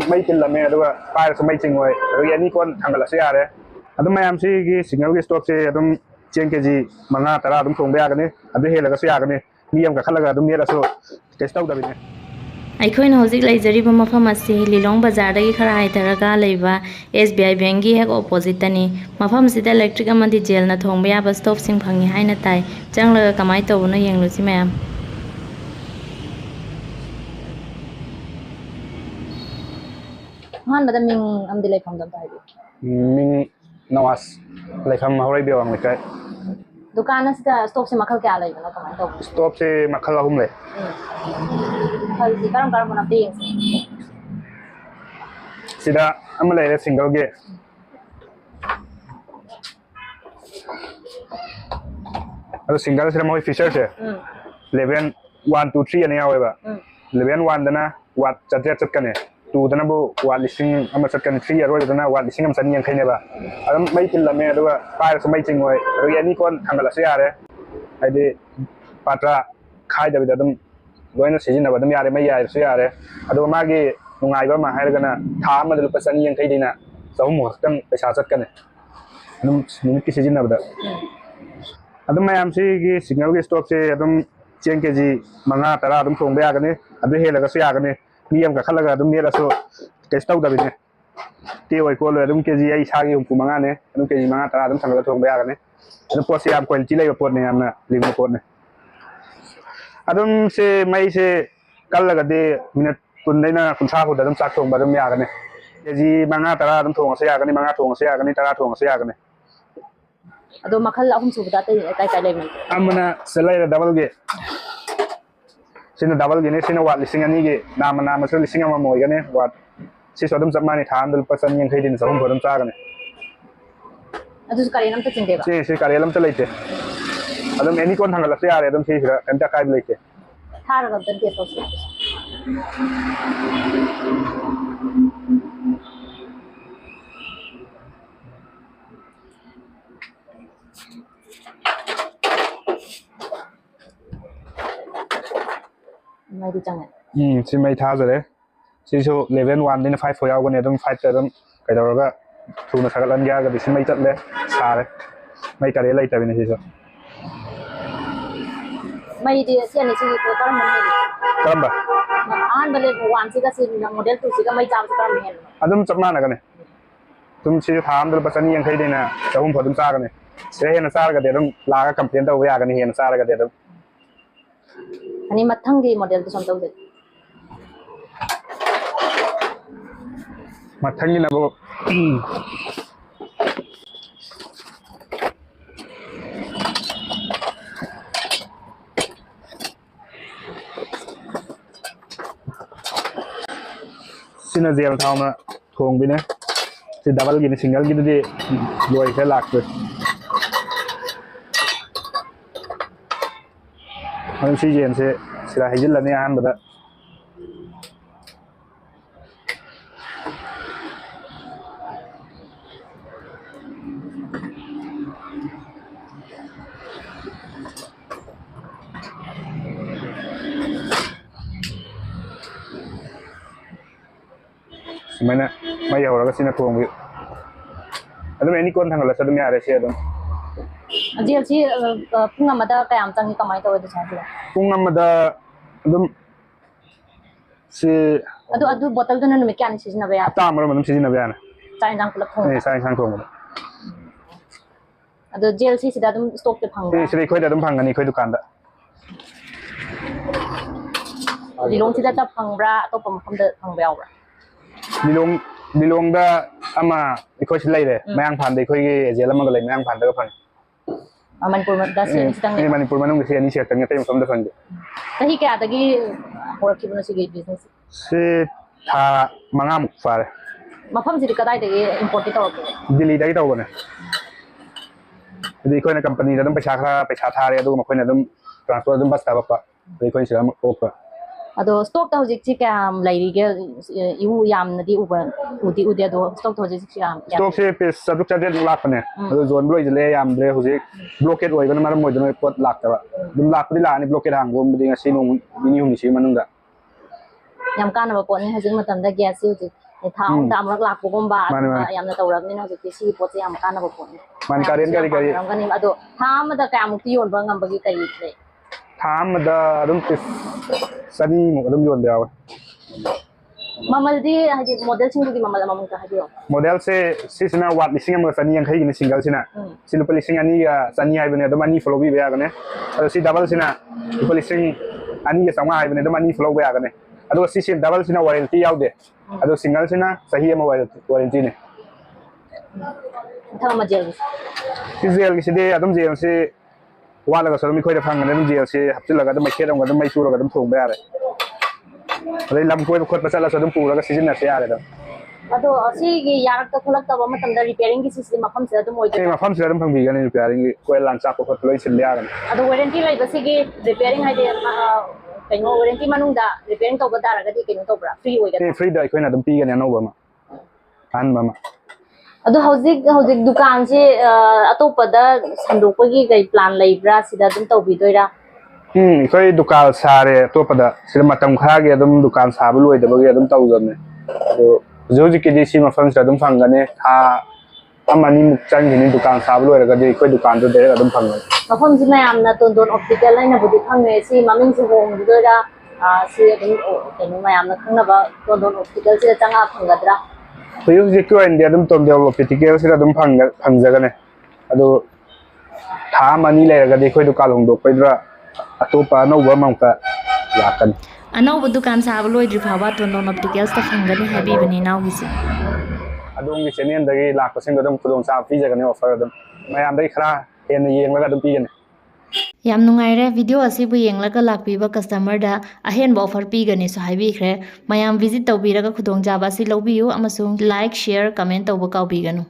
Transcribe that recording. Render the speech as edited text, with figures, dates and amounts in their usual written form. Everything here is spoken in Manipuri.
ไม่กินละเมียด้วยป้ายสมัยจริงเลยเรื่องนี้คนทำกันละเสียเลยไม่ยามสิกี่สิ่งที่สต็อกเสียเจนเกจีมังงะตลาดส่งไปกันนี่เฮลก็เสียกันนี่มียมกับขั้นละกันนี้ละสุดเทสต์เอาได้ไหมꯑꯩꯈꯣꯏꯅ ꯍꯧꯖꯤꯛ ꯂꯩꯖꯔꯤꯕ ꯃꯐꯝ ꯑꯁꯤ ꯂꯤꯂꯣꯡ ꯕꯖꯥꯔꯗꯒꯤ ꯈꯔ ꯍꯥꯏꯊꯔꯒ ꯂꯩꯕ SBI ꯕꯦꯡꯒꯤ ꯍꯦꯛ ꯑꯣꯄꯣꯖꯤꯠꯇꯅꯤ ꯃꯐꯝꯁꯤꯗ ꯏꯂꯦꯛꯇ꯭ꯔꯤꯛ ꯑꯃꯗꯤ ꯖꯦꯜꯅ ꯊꯣꯡꯕ ꯌꯥꯕ ꯁ꯭ꯇꯣꯞꯁꯤꯡ ꯐꯪꯉꯤ ꯍꯥꯏꯅ ꯇꯥꯏ ꯆꯪꯂꯒ ꯀꯃꯥꯏꯅ ꯇꯧꯕꯅꯣ ꯌꯦꯡꯂꯨꯁꯤ ꯃꯌꯥꯝ ꯑꯍꯥꯟꯕꯗ ꯃꯤꯡ ꯑꯃꯗꯤ ꯂꯩꯐꯝꯗ ꯑꯝꯇ ꯍꯥꯏꯕꯤꯌꯨ ꯃꯤꯡ ꯅꯋꯥꯖ ꯂꯩꯐꯝ ꯍꯧꯔꯩꯕꯤ ꯋꯥꯡ ꯂꯩꯀꯥꯏ ꯗꯨꯀꯥꯟ ꯑꯁꯤꯗ ꯁ꯭ꯇꯣꯞꯁꯦ ꯃꯈꯜ ꯀꯌꯥ ꯂꯩꯕꯅꯣ ꯀꯃꯥꯏꯅ ꯇꯧꯕꯅꯣ ꯁ꯭ꯇꯣꯞꯁꯦ ꯃꯈꯜ 3 ꯂꯩ ꯃꯈꯜꯁꯤ ꯀꯔꯝꯕꯅꯣ ꯑꯝꯇ ꯌꯦꯡꯁꯤ ꯁꯤꯗ ꯑꯃ ꯂꯩꯔꯦ ꯁꯤꯡꯒꯜꯒꯤ ꯑꯗꯣ ꯁꯤꯡꯒꯜꯁꯤꯗ ꯃꯣꯏ ꯐꯤꯆꯔꯁꯦ ꯂꯦꯚꯦꯜ 1 2 3 ꯑꯅ ꯌꯥꯎꯋꯦꯕ ꯂꯦꯚꯦꯜ 1 ꯗꯅ ꯋꯥꯠ 700 ꯆꯠꯀꯅꯤ 2 ꯗꯅꯕꯨ ꯋꯥꯠ 1,000 ꯆꯠꯀꯅꯤ 3 ꯑꯔꯣꯏꯕꯗꯅ ꯋꯥꯠ 1,180ꯅꯦꯕ ꯑꯗꯨꯝ ꯃꯩ ꯇꯤꯜꯂꯝꯃꯦ ꯑꯗꯨꯒ ꯄꯥꯏꯔꯁꯨ ꯃꯩ ꯆꯤꯡꯉꯣꯏ ꯑꯗꯨꯒ ꯑꯦꯅꯤ ꯀꯣꯟ ꯊꯥꯡꯒꯠꯂꯁꯨ ꯌꯥꯔꯦ ꯍꯥꯏꯗꯤ ꯄꯥꯇ꯭ꯔ ꯈꯥꯏꯗꯕꯤꯗ ꯑꯗꯨꯝ ꯂꯣꯏꯅ ꯁꯤꯖꯤꯟꯅꯕ ꯑꯗꯨꯝ ꯌꯥꯔꯦ ꯃꯩ ꯌꯥꯏꯔꯁꯨ ꯌꯥꯔꯦ ꯑꯗꯨꯒ ꯃꯥꯒꯤ ꯅꯨꯡꯉꯥꯏꯕ ꯑꯃ ꯍꯥꯏꯔꯒꯅ ꯊꯥ ꯑꯃꯗ ꯂꯨꯄꯥ 250ꯗꯩꯅ 300 ꯈꯛꯇꯪ ꯄꯩꯁꯥ ꯆꯠꯀꯅꯤ ꯑꯗꯨꯝ ꯅꯨꯃꯤꯠꯀꯤ ꯁꯤꯖꯤꯟꯅꯕꯗ ꯑꯗꯨꯝ ꯃꯌꯥꯝꯁꯤꯒꯤ ꯁꯤꯒꯅꯦꯜꯒꯤ ꯁ꯭ꯇꯣꯞꯁꯦ ꯑꯗꯨꯝ ꯆꯦꯡ ꯀꯦꯖꯤ 5 10 ꯑꯗꯨꯝ ꯊꯣꯡꯕ ꯌꯥꯒꯅꯤ ꯍꯦꯜꯂꯒꯁꯨ ꯌꯥꯒꯅꯤ ꯃꯤ ꯑꯃ ꯀꯥꯈꯠꯂꯒ ꯑꯗꯨꯝ ꯅꯦꯠꯂꯁꯨ ꯀꯩꯁꯨ ꯇꯧꯗꯕꯤꯅꯦ ꯇꯦꯛꯑꯣꯏ ꯈꯣꯠꯂꯣꯏ ꯑꯗꯨꯝ ꯀꯦꯖꯤ ꯑꯩ ꯏꯁꯥꯒꯤ 35ꯅꯦ ꯑꯗꯨꯝ ꯀꯦꯖꯤ 5 10 ꯑꯗꯨꯝ ꯊꯝꯃꯒ ꯊꯣꯡꯕ ꯌꯥꯒꯅꯤ ꯑꯗꯨꯝ ꯄꯣꯠꯁꯦ ꯌꯥꯝ ꯀ꯭ꯋꯥꯂꯤꯇꯤ ꯂꯩꯕ ꯄꯣꯠꯅꯦ ꯌꯥꯝꯅ ꯂꯤꯡꯕ ꯄꯣꯠꯅꯦ ꯑꯗꯨꯝ ꯁꯦ ꯃꯩꯁꯦ ꯀꯜꯂꯒꯗꯤ ꯃꯤꯅꯠ 20ꯗꯩꯅ 30 ꯐꯥꯎꯗ ꯑꯗꯨꯝ ꯆꯥꯛ ꯊꯣꯡꯕ ꯑꯗꯨꯝ ꯌꯥꯒꯅꯤ ꯀꯦꯖꯤ 5 10 ꯑꯗꯨꯝ ꯊꯣꯡꯉꯁꯨ ꯌꯥꯒꯅꯤ 5 ꯊꯣꯡꯉꯁꯨ ꯌꯥꯒꯅꯤ 10 ꯊꯣꯡꯉꯁꯨ ꯌꯥꯒꯅꯤ ꯑꯗꯣ ꯃꯈꯜ 3 ꯁꯨꯕꯗ ꯀꯥꯏ ꯀꯥꯏ ꯂꯩꯕꯅꯣ ꯑꯃꯅ ꯁꯤꯂꯩꯔ ꯗꯕꯜꯒꯤ ꯁꯤꯅ ꯗꯕꯜꯒꯤꯅꯤ ꯁꯤꯅ ꯋꯥꯠ 2,000ꯒꯤ ꯅꯥꯝꯃꯁꯨ 1,000 ꯑꯣꯏꯒꯅꯤ ꯋꯥꯠ ꯁꯤꯁꯨ ꯑꯗꯨꯝ ꯆꯞ ꯃꯥꯟꯅꯩ ꯊꯥ ꯑꯃꯗ ꯂꯨꯄꯥ 250ꯗꯩꯅ 300 ꯑꯗꯨꯝ ꯆꯥꯒꯅꯤ ꯑꯗꯨꯁꯨ ꯀꯔꯦꯟ ꯑꯝꯇ ꯆꯤꯡꯗꯦꯕ ꯁꯤ ꯀꯥꯔꯦꯜ ꯑꯝꯇ ꯂꯩꯇꯦ ꯑꯗꯨꯝ ꯑꯦꯅꯤ ꯀꯣꯟ ꯊꯥꯡꯒꯠꯂꯁꯨ ꯌꯥꯔꯦ ꯑꯗꯨꯝ ꯁꯤꯁꯤꯗ ꯀꯩꯝꯇ ꯑꯀꯥꯏꯕ ꯂꯩꯇꯦ ꯊꯥꯔꯒ ꯑꯝꯇ ꯇꯦꯁ ꯇꯧꯁꯤ ꯃꯩꯗꯤ ꯆꯪꯉꯦ ꯁꯤ ꯃꯩ ꯊꯥꯖꯔꯦ ꯁꯤꯁꯨ ꯂꯦꯚꯦꯜ 1ꯗꯩꯅ 5 ꯐꯥꯎ ꯌꯥꯎꯒꯅꯤ ꯑꯗꯨꯝ 5ꯇ ꯑꯗꯨꯝ ꯀꯩꯗꯧꯔꯒ ꯊꯨꯅ ꯁꯥꯒꯠꯍꯟꯒꯦ ꯍꯥꯏꯔꯒꯗꯤ ꯁꯤ ꯃꯩ ꯆꯠꯂꯦ ꯁꯥꯔꯦ ꯃꯩ ꯀꯥꯔꯦꯜ ꯂꯩꯇꯕꯤꯅꯦ ꯁꯤꯁꯨ ꯃꯩꯗꯤ ꯁꯤ ꯑꯅꯤꯁꯤꯒꯤ ꯀꯔꯝꯕ ꯑꯍꯥꯟꯕ ꯂꯦꯚꯦꯜ 1 ꯁꯤꯒ ꯃꯣꯗꯦꯜ 2 ꯁꯤꯒ ꯃꯩ ꯆꯥꯕꯁꯤ ꯀꯔꯝꯕ ꯍꯦꯟꯕꯅꯣ ꯑꯗꯨꯝ ꯆꯞ ꯃꯥꯟꯅꯒꯅꯤ ꯑꯗꯨꯝ ꯁꯤ ꯊꯥ ꯑꯃꯗ ꯂꯨꯄꯥ 250ꯗꯩꯅ 300 ꯑꯗꯨꯝ ꯆꯥꯒꯅꯤ ꯁꯤꯗ ꯍꯦꯟꯅ ꯆꯥꯔꯒꯗꯤ ꯑꯗꯨꯝ ꯂꯥꯛꯑꯒ ꯀꯝꯄ꯭ꯂꯦꯟ ꯇꯧꯕ ꯌꯥꯒꯅꯤ ꯍꯦꯟꯅ ꯆꯥꯔꯒꯗꯤ ꯑꯗꯨꯝ ꯑꯅꯤ ꯃꯊꯪꯒꯤ ꯃꯣꯗꯦꯜꯗꯨꯁꯨ ꯑꯝꯇ ꯇꯧꯖꯩ ꯃꯊꯪꯒꯤꯅꯕꯨ sina zel thawna thong bine si double gi ni single gi di loi khe lakpe हम सी जेन से सिरा हिजल लने आन बदा मैंने मैं यह सिना थोंग भी अदम एनी कोन थंगला सदम यारे से अदम जेल सी पुंग अमदा कयाम चंगी कमाई तव दे छाबला पुंग अमदा अदम से अदु बोतल दु नुमे क्यान सिजना बया तामर मनम सिजना बया ना चाइन जंग पुलप थोंग चाइन जंग थोंग अदु जेल सी सिदा दम स्टॉक पे फंग सिरि खोय दम फंगनी खोय दुकान दा लिलोंग सिदा तब फंगब्रा अतोप मफम द फंग बेयावब्रा लिलोंग दा अमा इखोय सिलाई रे मयांग फान दे खोय गे जेल अमा गले मयांग फान दा फंग मणिपुर में 10 से सितंग ने मणिपुर में नुंग से अनि से तंग ते मफम दा फंग कही क्या दगी होरखिबनो सिगे बिजनेस से था मंगा मुक फारे मफम सिरि कदाय दगी इंपोर्ट तौरके दिल्ली दगी तौबने दि खोयना कंपनी दा दम पैसा थारे अदु मखोयना दम ट्रांसपोर्ट दम बस ताबपा दि खोय सिरा ओपा अदो स्टॉक ता होजिक छि काम लाइरिगे यु यामनदी उदी अदो स्टॉक होजिक छि याम स्टॉक से पे सब्जेक्ट चार्जेस लाखने अदो जोन ब्लोय जले यामद्रे होजिक ब्लॉकेट होइगन मारम मोइदन पोत लाखतबा दम लाखपदि लानि ब्लॉकेट हांगो मदि ngasi नुं बिनि हुनि सि मनुंगा ꯌꯥꯝ ꯀꯥꯟꯅꯕ ꯄꯣꯠꯅꯤ ꯍꯧꯖꯤꯛ ꯃꯇꯝꯗ ꯒ꯭ꯌꯥꯁꯁꯤ ꯍꯧꯖꯤꯛ ꯊꯥ ꯑꯍꯨꯝꯗ ꯑꯃꯨꯛ ꯂꯥꯛꯄꯒꯨꯝꯕ ꯌꯥꯝꯅ ꯇꯧꯔꯕꯅꯤꯅ ꯍꯧꯖꯤꯛꯇꯤ ꯁꯤꯒꯤ ꯄꯣꯠꯁꯦ ꯌꯥꯝ ꯀꯥꯟꯅꯕ ꯄꯣꯠꯅꯤ ꯃꯌꯥꯝꯒꯅꯤ ꯑꯗꯣ ꯊꯥ ꯑꯃꯗ ꯀꯌꯥꯃꯨꯛꯇꯤ ꯌꯣꯟꯕ ꯉꯝꯕꯒꯤ ꯀꯔꯤ ꯂꯩ ꯊꯥ ꯑꯃꯗ ꯑꯗꯨꯝ ꯄꯤꯁ 200ꯃꯨꯛ ꯑꯗꯨꯝ ꯌꯣꯟꯕ ꯌꯥꯎꯋꯦ ꯃꯃꯜꯗꯤ ꯍꯥꯏꯗꯤ ꯃꯣꯗꯦꯜꯁꯤꯡꯗꯨꯒꯤ ꯃꯃꯜ ꯑꯃꯃꯨꯛꯇ ꯍꯥꯏꯕꯤꯌꯣ ꯃꯣꯗꯦꯜꯁꯦ ꯁꯤꯁꯤꯅ ꯋꯥꯠ 1,150ꯒꯤꯅꯤ ꯁꯤꯡꯒꯜꯁꯤꯅ ꯁꯤ ꯂꯨꯄꯥ 2,200 ꯍꯥꯏꯕꯅꯦ ꯑꯗꯨꯝ 2 ꯐꯨꯜ ꯂꯧꯕꯤꯕ ꯌꯥꯒꯅꯤ ꯑꯗꯣ ꯁꯤ ꯗꯕꯜꯁꯤꯅ ꯂꯨꯄꯥ 2,250 ꯍꯥꯏꯕꯅꯦ ꯑꯗꯨꯝ 2 ꯐꯨꯜ ꯂꯧꯕ ꯌꯥꯒꯅꯤ ꯑꯗꯨꯒ ꯁꯤꯁꯤ ꯗꯕꯜꯁꯤना वारंटी याउदे अदो सिंगलसिना सही अमा वारंटी ने थमा जेल जेल किसिदे अदम जेल से वालगा सदम खोइदा फंगने अदम जेल से हप्तिलगा अदम मैखेदम अदम मै चूरगा अदम थोंबा यारे अदै लम कोइ खोट पचला सदम पुरगा सिजन से यारे द अदो असिगी यारक खोलक तब मतम द रिपेयरिंग की सिस्टम मफम से अदम ओइदे मफम से अदम फंगबिगने रिपेयरिंग कोइ लान चाप खोट लोइ सिल यारे अदो वारंटी लै बसिगी रिपेयरिंग हाइदे कइनो वारंटी मनुंगदा रिपेयरिंग तब दारगदि कइनो तबरा फ्री ओइदा फ्री दा कोइना अदम पीगने अनोबा मा अनबा अदो हौजिक दुकान से अतोपदा संदोपगी कई प्लान लैब्रा सिदा अदम तौबिदोइरा कोई दुकान सारे अतोपदा सिदा मतम खरागे अदम दुकान साब लोइदबगे अदम तौजने अदो जोजिके सी मफम से अदम फंगने था अमनी मुक्चंगिनी दुकान साब लोइरगदि कोई दुकान दो दे अदम फंगने मफम से मयामना तोंदोन ऑप्टिकल लाइन बुदि खंगे सी ममिंग से होंगदोइरा सी अदम कइनो मयामना खंगनबा तोंदोन ऑप्टिकल से चंगा फंगदरा हौजिक इंडिया अदम तोंदोन ऑप्टिकल से अदम फंगजगने अदो था मनी लेरगदि कोई दुकान होंदोकइद्रा अतोपा अनौबा ममका लाकन अनौबा दुकान साब लोइद्रि फाबा तोंदोन ऑप्टिकल्स ता फंगनी हाबिबनी नाउगिसे अदोंगी चैनल लापसिंग अदम खुदोंग चा पीजगने ऑफर अदम मयामदगी खरा हेन येंगलगा अदम पीगने याम नुंगाइरे वीडियो असिबु येंगलगा लाक्पीबा कस्टमर दा अहेनबा ऑफर पीगने सो हाइबिख्रे मयाम विजिट तौबीरगा खुदोंग जाबा सि लौबियु अमसुंग लाइक शेयर कमेंट तौबा काउबीगनु।